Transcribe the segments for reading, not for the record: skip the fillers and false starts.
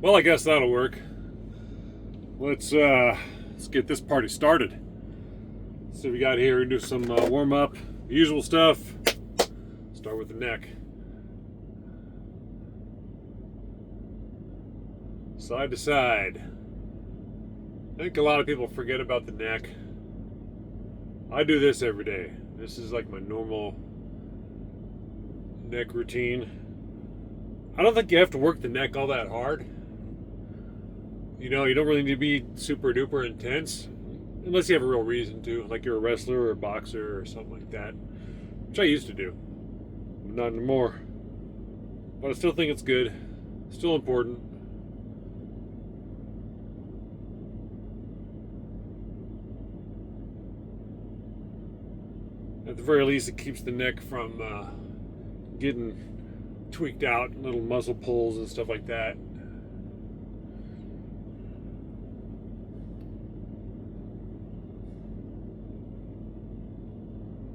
Well, I guess that'll work. Let's get this party started. So we got here, do some warm up, usual stuff. Start with the neck. Side to side. I think a lot of people forget about the neck. I do this every day. This is like my normal neck routine. I don't think you have to work the neck all that hard. You know, you don't really need to be super duper intense unless you have a real reason to, like you're a wrestler or a boxer or something like that, which I used to do, but not anymore. But I still think it's good, still important. At the very least, it keeps the neck from getting tweaked out, little muscle pulls and stuff like that.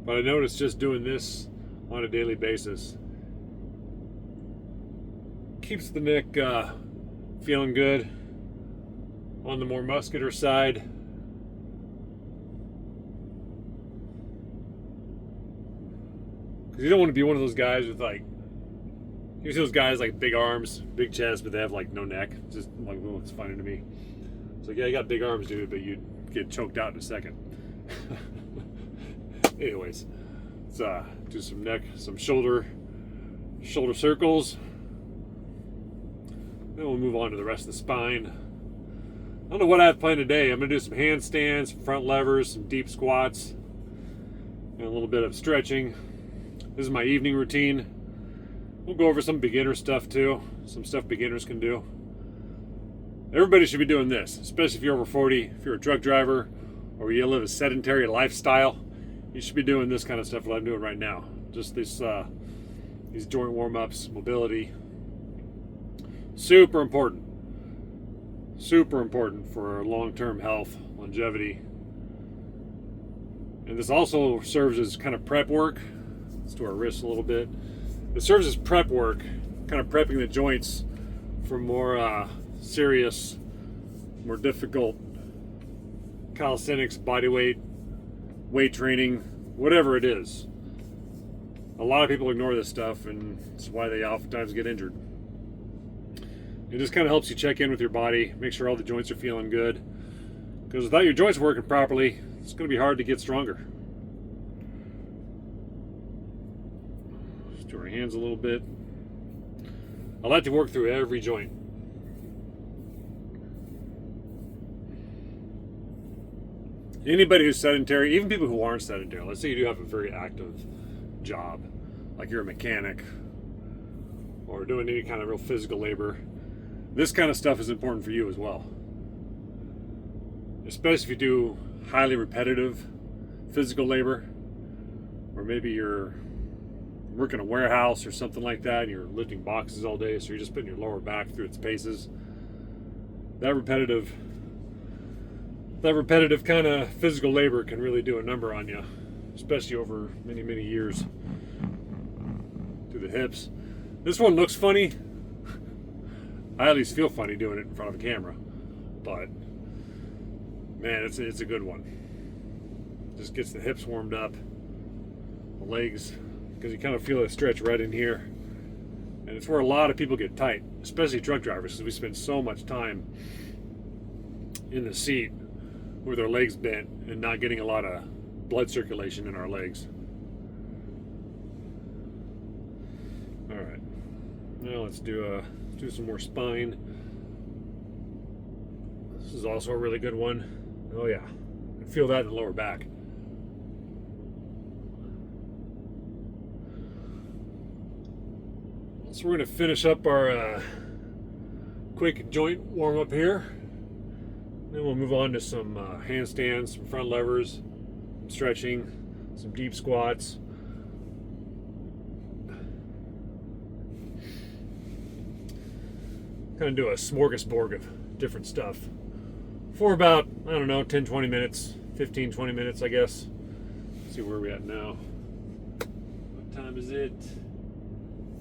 But I noticed just doing this on a daily basis keeps the neck feeling good on the more muscular side. Because you don't want to be one of those guys with like, you see those guys like big arms, big chest, but they have like no neck. It's just like, oh, it's funny to me. It's like, yeah, you got big arms, dude, but you'd get choked out in a second. Anyways, let's do some neck, some shoulder circles. Then we'll move on to the rest of the spine. I don't know what I have planned today. I'm going to do some handstands, some front levers, some deep squats, and a little bit of stretching. This is my evening routine. We'll go over some beginner stuff too, some stuff beginners can do. Everybody should be doing this, especially if you're over 40, if you're a truck driver, or you live a sedentary lifestyle. You should be doing this kind of stuff that I'm doing right now. Just these joint warm-ups, mobility. Super important. Super important for long-term health, longevity. And this also serves as kind of prep work. Let's do our wrists a little bit. It serves as prep work, kind of prepping the joints for more serious, more difficult calisthenics, bodyweight, weight training, whatever it is. A lot of people ignore this stuff, and it's why they oftentimes get injured. It just kind of helps you check in with your body, make sure all the joints are feeling good. Because without your joints working properly, it's going to be hard to get stronger. Let's do our hands a little bit. I like to work through every joint. Anybody who's sedentary, even people who aren't sedentary, let's say you do have a very active job, like you're a mechanic or doing any kind of real physical labor, this kind of stuff is important for you as well. Especially if you do highly repetitive physical labor, or maybe you're working a warehouse or something like that, and you're lifting boxes all day, so you're just putting your lower back through its paces. That repetitive kind of physical labor can really do a number on you, especially over many, many years. To the hips. This one looks funny. I at least feel funny doing it in front of a camera, but man, it's a good one. Just gets the hips warmed up, the legs, because you kind of feel a stretch right in here, and it's where a lot of people get tight, especially truck drivers, because we spend so much time in the seat with our legs bent and not getting a lot of blood circulation in our legs. All right, now let's do some more spine. This is also a really good one. Oh yeah, I can feel that in the lower back. So we're going to finish up our quick joint warm up here. Then we'll move on to some handstands, some front levers, some stretching, some deep squats. Kind of do a smorgasbord of different stuff for about, I don't know, 10, 20 minutes, 15, 20 minutes, I guess. Let's see where we're at now. What time is it?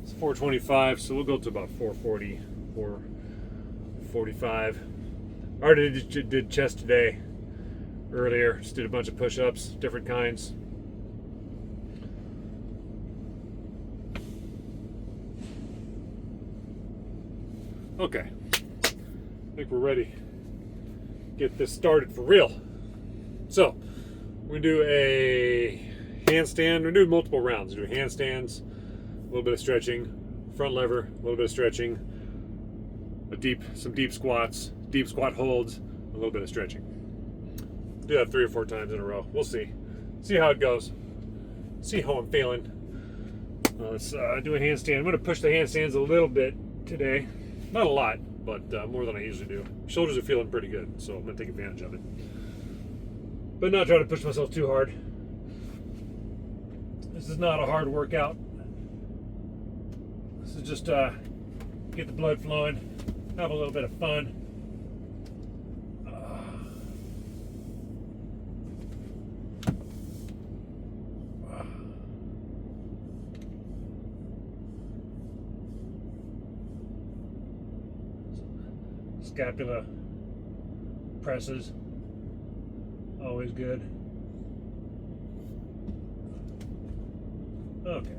It's 4:25, so we'll go to about 4:40, 45. I already did chest today, earlier. Just did a bunch of push-ups, different kinds. Okay, I think we're ready to get this started for real. So, we're going to do a handstand. We're going to do multiple rounds. We're going to do handstands, a little bit of stretching, front lever, a little bit of stretching, some deep squats, deep squat holds, a little bit of stretching. Do that 3 or 4 times in a row. We'll see. See how it goes. See how I'm feeling. Let's do a handstand. I'm going to push the handstands a little bit today. Not a lot, but more than I usually do. Shoulders are feeling pretty good, so I'm going to take advantage of it. But not try to push myself too hard. This is not a hard workout. This is just get the blood flowing, have a little bit of fun. Scapula presses, always good. Okay.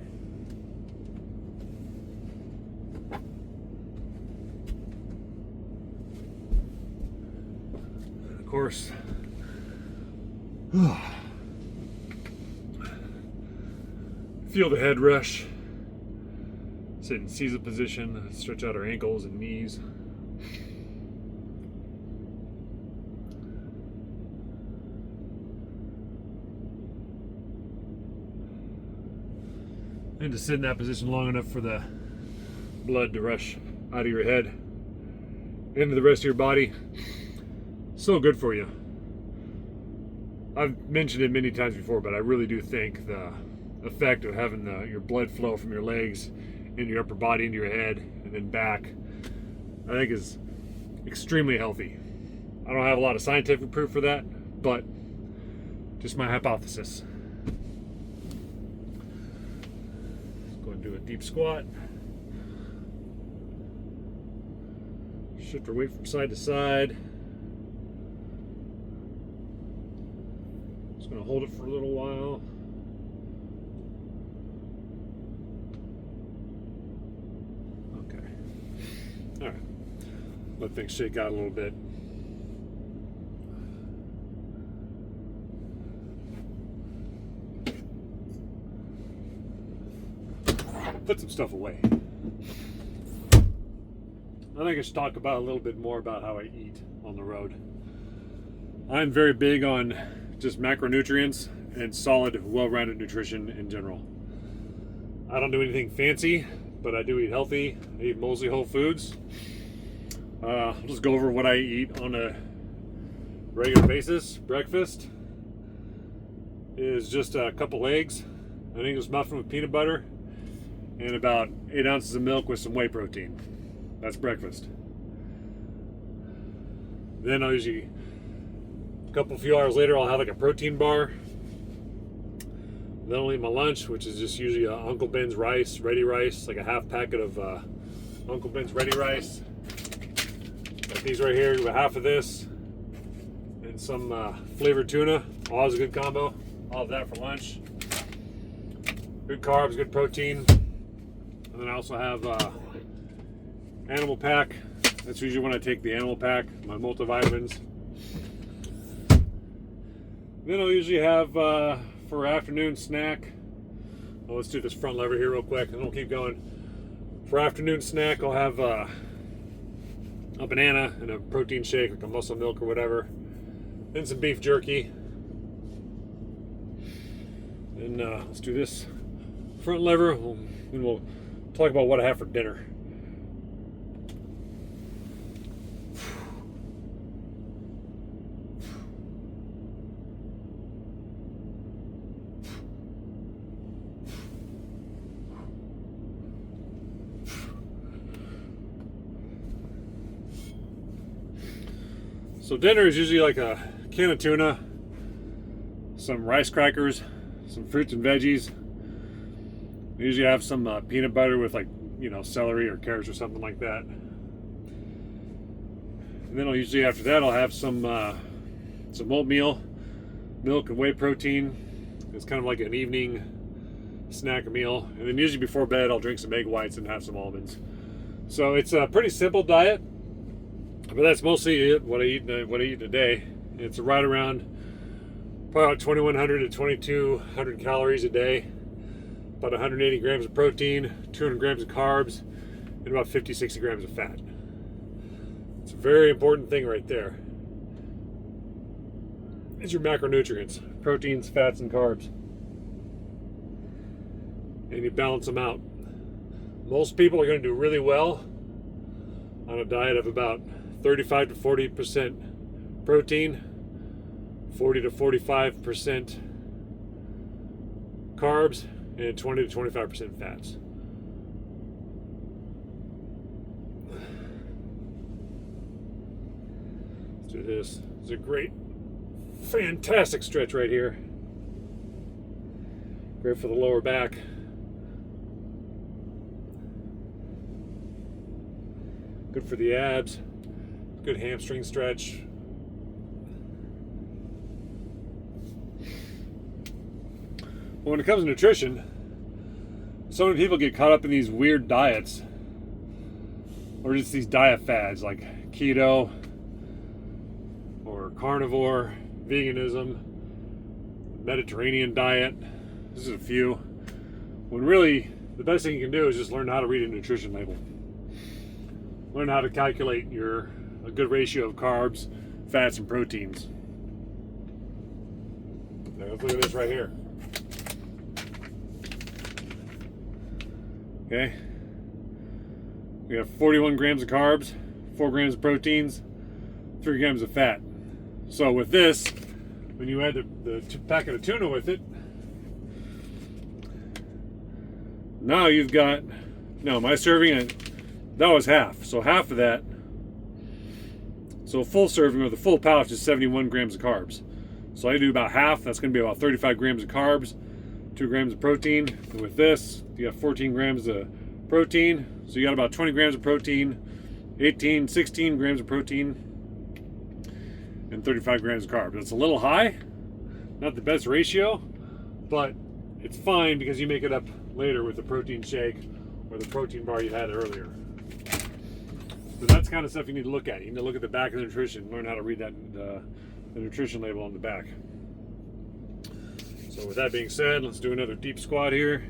And of course, feel the head rush. Sit in Caesar position, stretch out our ankles and knees. And to sit in that position long enough for the blood to rush out of your head into the rest of your body. So good for you. I've mentioned it many times before, but I really do think the effect of having your blood flow from your legs into your upper body, into your head, and then back, I think is extremely healthy. I don't have a lot of scientific proof for that, but just my hypothesis. Do a deep squat. Shift our weight from side to side. Just going to hold it for a little while. Okay. All right. Let things shake out a little bit. Put some stuff away. I think I should talk about a little bit more about how I eat on the road. I'm very big on just macronutrients and solid, well-rounded nutrition in general. I don't do anything fancy, but I do eat healthy. I eat mostly whole foods. I'll just go over what I eat on a regular basis. Breakfast is just a couple eggs, an English muffin with peanut butter, and about 8 ounces of milk with some whey protein. That's breakfast. Then I'll usually, a few hours later, I'll have like a protein bar. Then I'll eat my lunch, which is just usually Uncle Ben's rice, ready rice, like a half packet of Uncle Ben's ready rice. Got these right here, about half of this, and some flavored tuna. Always a good combo. I'll have that for lunch. Good carbs, good protein. And then I also have Animal Pack. That's usually when I take the Animal Pack, my multivitamins. Then I'll usually have for afternoon snack. Oh, let's do this front lever here real quick, and we'll keep going. For afternoon snack, I'll have a banana and a protein shake, like a muscle milk or whatever. Then some beef jerky. And let's do this front lever, and we'll talk about what I have for dinner. So dinner is usually like a can of tuna, some rice crackers, some fruits and veggies. I usually have some peanut butter with, like, celery or carrots or something like that. And then I'll usually after that I'll have some oatmeal, milk, and whey protein. It's kind of like an evening snack meal. And then usually before bed I'll drink some egg whites and have some almonds. So it's a pretty simple diet, but that's mostly it. What I eat in a day. It's right around about 2,100 to 2,200 calories a day, about 180 grams of protein, 200 grams of carbs, and about 50-60 grams of fat. It's a very important thing right there. It's your macronutrients: proteins, fats, and carbs. And you balance them out. Most people are going to do really well on a diet of about 35 to 40% protein, 40 to 45% carbs, and 20 to 25% fats. Let's do this. It's a great, fantastic stretch right here. Great for the lower back. Good for the abs. Good hamstring stretch. Well, when it comes to nutrition, so many people get caught up in these weird diets, or just these diet fads like keto or carnivore, veganism, Mediterranean diet. This is a few. When really the best thing you can do is just learn how to read a nutrition label. Learn how to calculate a good ratio of carbs, fats, and proteins. Now, let's look at this right here. Okay. We have 41 grams of carbs, 4 grams of proteins, 3 grams of fat. So with this, when you add the packet of tuna with it, now you've got, my serving, that was half. So half of that, so a full serving of the full pouch is 71 grams of carbs. So I do about half. That's going to be about 35 grams of carbs, 2 grams of protein. And with this, you got 14 grams of protein. So you got about 20 grams of protein, 16 grams of protein, and 35 grams of carbs. It's a little high, not the best ratio, but it's fine because you make it up later with the protein shake or the protein bar you had earlier. So that's kind of stuff you need to look at. You need to look at the back of the nutrition, learn how to read that the nutrition label on the back. So with that being said, let's do another deep squat here.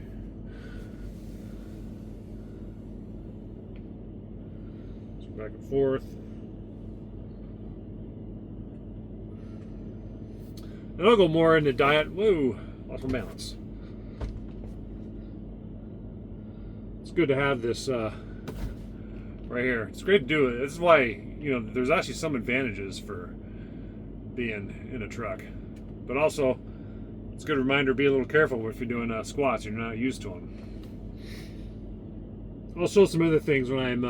So back and forth. And I'll go more into diet. Woo, lost my balance. It's good to have this right here. It's great to do it. This is why, there's actually some advantages for being in a truck. But also, it's a good reminder to be a little careful if you're doing squats and you're not used to them. I'll show some other things when I'm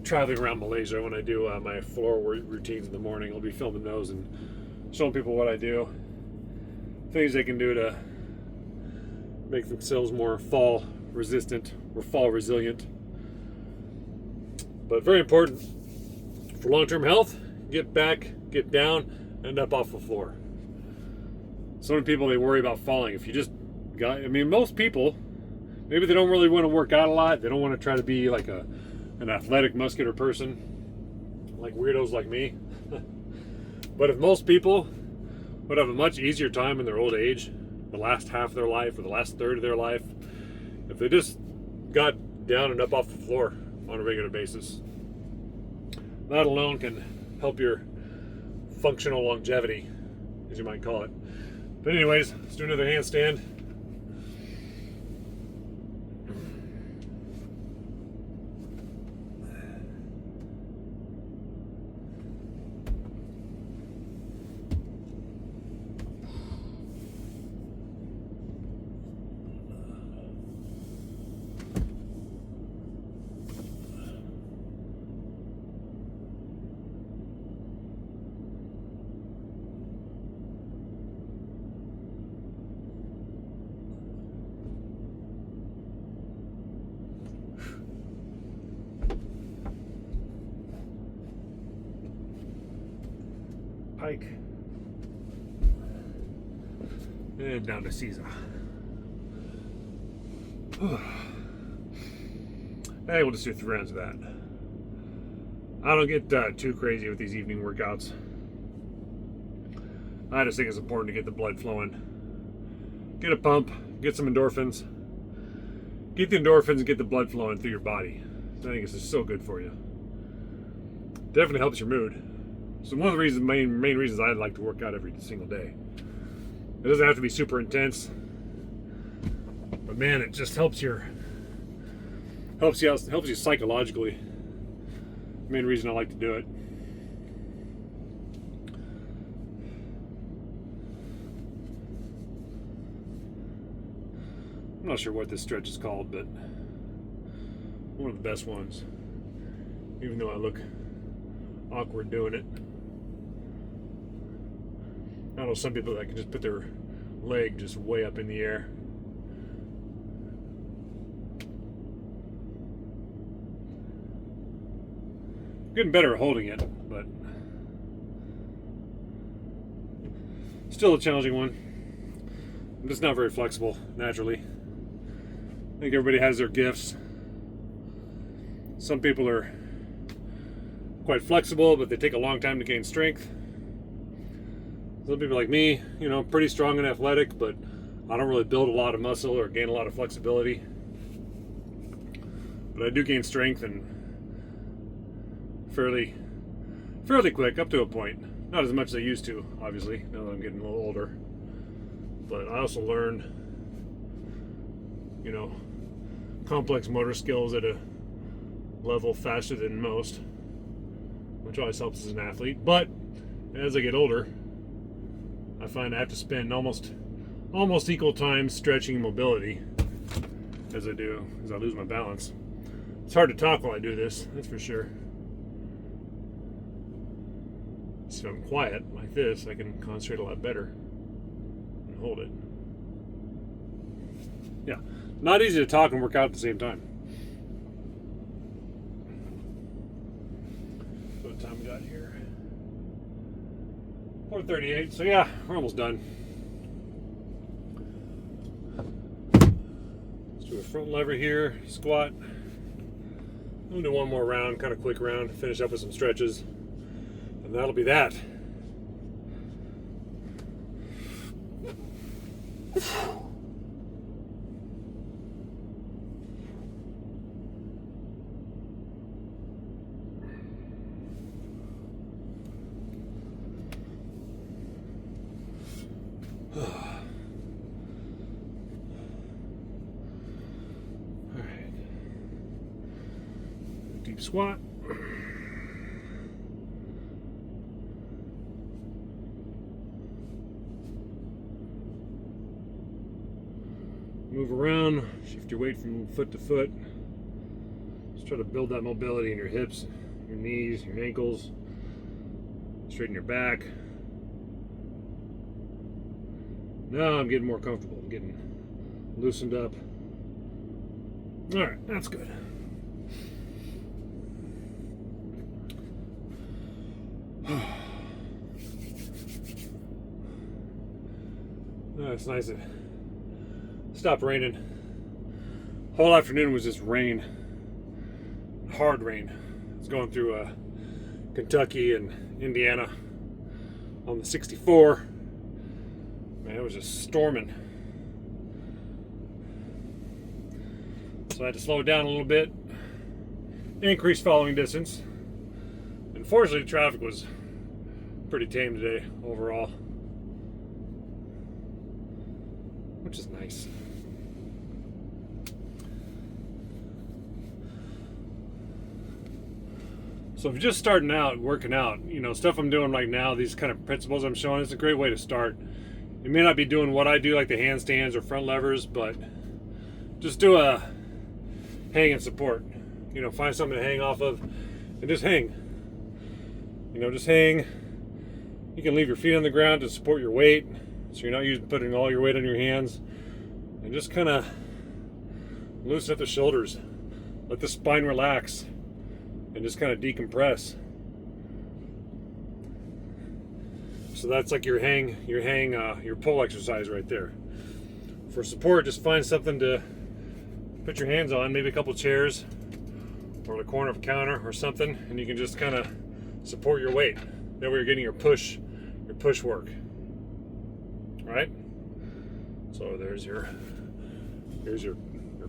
traveling around Malaysia. When I do my floor routines in the morning, I'll be filming those and showing people what I do. Things they can do to make themselves more fall resistant or fall resilient. But very important for long-term health: get back, get down, end up off the floor. So many people, they worry about falling. If you just most people, maybe they don't really want to work out a lot. They don't want to try to be like an athletic, muscular person, like weirdos like me. But if most people would have a much easier time in their old age, the last half of their life or the last third of their life, if they just got down and up off the floor on a regular basis, that alone can help your functional longevity, as you might call it. But anyways, let's do another handstand. hike. And down to Caesar. Hey, we'll just do 3 rounds of that. I don't get too crazy with these evening workouts. I just think it's important to get the blood flowing. Get a pump, get some endorphins. Get the endorphins and get the blood flowing through your body. I think it's just so good for you. Definitely helps your mood. So one of the reasons, main reasons I like to work out every single day. It doesn't have to be super intense, but man, it just helps you psychologically. Main reason I like to do it. I'm not sure what this stretch is called, but one of the best ones. Even though I look awkward doing it. I know some people that can just put their leg just way up in the air. Getting better at holding it, but still a challenging one. I'm just not very flexible naturally. I think everybody has their gifts. Some people are quite flexible, but they take a long time to gain strength. Some people like me, you know, pretty strong and athletic, but I don't really build a lot of muscle or gain a lot of flexibility. But I do gain strength and fairly quick, up to a point. Not as much as I used to, obviously, now that I'm getting a little older. But I also learned, you know, complex motor skills at a level faster than most, which always helps as an athlete. But as I get older, I find I have to spend almost equal time stretching and mobility as I lose my balance. It's hard to talk while I do this, that's for sure. So if I'm quiet like this, I can concentrate a lot better and hold it. Yeah, not easy to talk and work out at the same time. What time we got here? 4:38. So yeah, we're almost done. Let's do a front lever here, squat. We'll do one more round, kind of quick round, finish up with some stretches. And that'll be that. All right. Deep squat. Move around, shift your weight from foot to foot. Just try to build that mobility in your hips, your knees, your ankles. Straighten your back. Now I'm getting more comfortable. I'm getting loosened up. All right, that's good. It's nice that stopped raining. Whole afternoon was just rain, hard rain. It's going through Kentucky and Indiana on the 64. Man, it was just storming. So I had to slow it down a little bit, increase following distance. Unfortunately, traffic was pretty tame today overall, which is nice. So if you're just starting out working out, you know, stuff I'm doing right now, these kind of principles I'm showing, it's a great way to start. You may not be doing what I do, like the handstands or front levers, but just do a hang and support. You know, find something to hang off of and just hang. You know, just hang. You can leave your feet on the ground to support your weight, so you're not putting all your weight on your hands. And just kind of loosen up the shoulders. Let the spine relax and just kind of decompress. So that's like your pull exercise right there. For support, just find something to put your hands on, maybe a couple chairs or the corner of a counter or something, and you can just kind of support your weight. That way you're getting your push work. Right? So here's your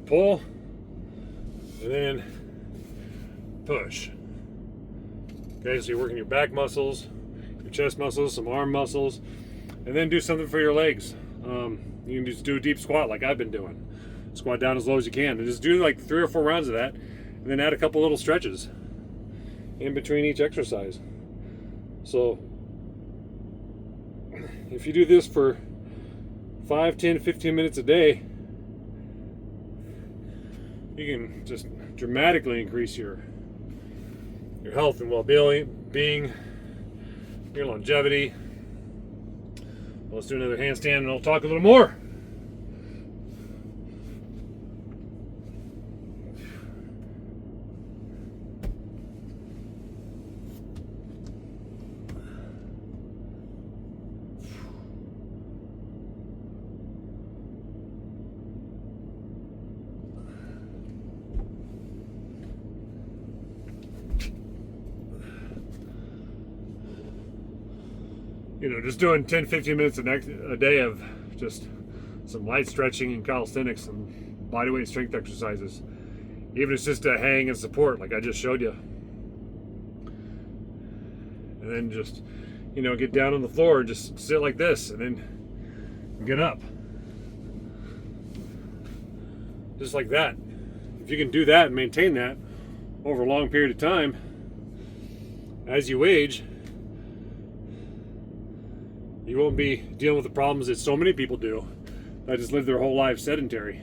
pull, and then push. Okay, so you're working your back muscles, your chest muscles, some arm muscles, and then do something for your legs. You can just do a deep squat like I've been doing. Squat down as low as you can, and just do like 3 or 4 rounds of that, and then add a couple little stretches in between each exercise. So if you do this for 5, 10, 15 minutes a day, you can just dramatically increase your health and well-being, your longevity. Well, let's do another handstand and I'll talk a little more. Just doing 10, 15 minutes a day of just some light stretching and calisthenics and bodyweight strength exercises. Even if it's just a hang and support like I just showed you. And then just, get down on the floor and just sit like this and then get up. Just like that. If you can do that and maintain that over a long period of time, as you age, you won't be dealing with the problems that so many people do that just live their whole life sedentary.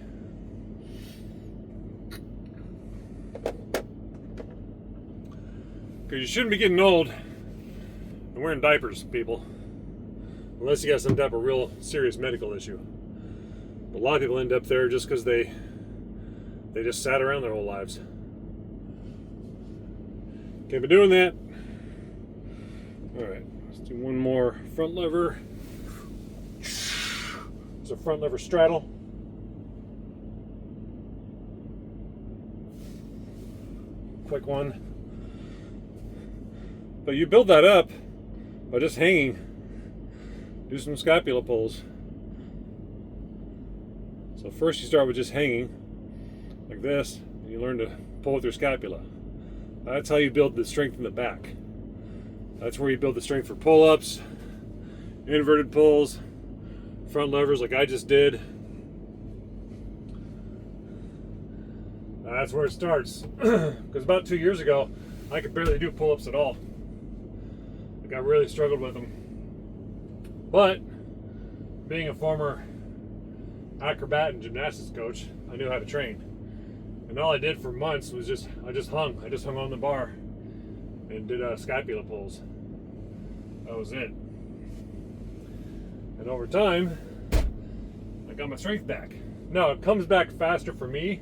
Because you shouldn't be getting old and wearing diapers, people. Unless you got some type of real serious medical issue. But a lot of people end up there just because they just sat around their whole lives. Okay, but doing that. Alright. Let's do one more front lever. It's a front lever straddle. Quick one. But you build that up by just hanging. Do some scapula pulls. So first you start with just hanging like this, and you learn to pull with your scapula. That's how you build the strength in the back. That's where you build the strength for pull-ups, inverted pulls, front levers like I just did. That's where it starts. Because about 2 years ago, I could barely do pull-ups at all. Like I really struggled with them. But being a former acrobat and gymnastics coach, I knew how to train. And all I did for months was I just hung on the bar and did scapula pulls. That was it. And over time, I got my strength back. Now, it comes back faster for me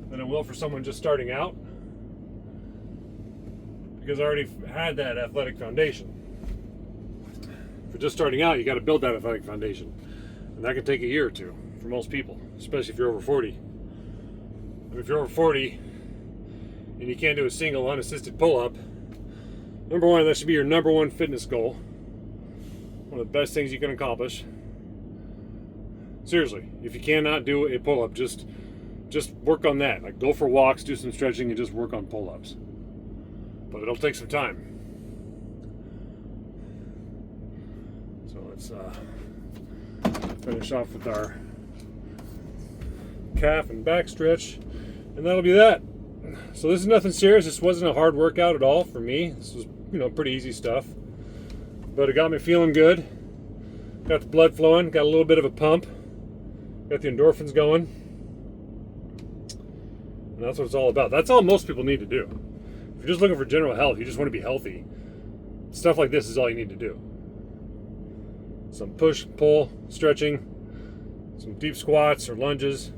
than it will for someone just starting out, because I already had that athletic foundation. For just starting out, you got to build that athletic foundation. And that can take a year or two for most people, especially if you're over 40. And if you're over 40 and you can't do a single unassisted pull-up, number one, that should be your number one fitness goal. One of the best things you can accomplish. Seriously, if you cannot do a pull-up, just work on that. Like, go for walks, do some stretching, and just work on pull-ups. But it'll take some time. So let's finish off with our calf and back stretch, and that'll be that. So this is nothing serious. This wasn't a hard workout at all for me. This was, pretty easy stuff. But it got me feeling good. Got the blood flowing, got a little bit of a pump. Got the endorphins going. And that's what it's all about. That's all most people need to do. If you're just looking for general health, you just want to be healthy, stuff like this is all you need to do. Some push, pull, stretching, some deep squats or lunges.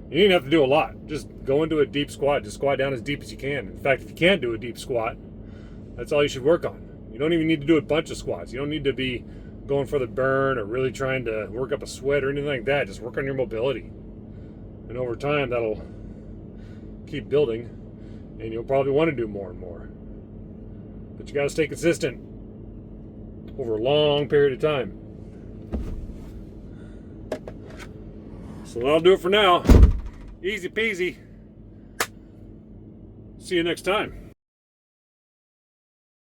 You don't have to do a lot. Just go into a deep squat. Just squat down as deep as you can. In fact, if you can't do a deep squat, that's all you should work on. You don't even need to do a bunch of squats. You don't need to be going for the burn or really trying to work up a sweat or anything like that. Just work on your mobility. And over time, that'll keep building, and you'll probably want to do more and more. But you got to stay consistent over a long period of time. So that'll do it for now. Easy peasy. See you next time.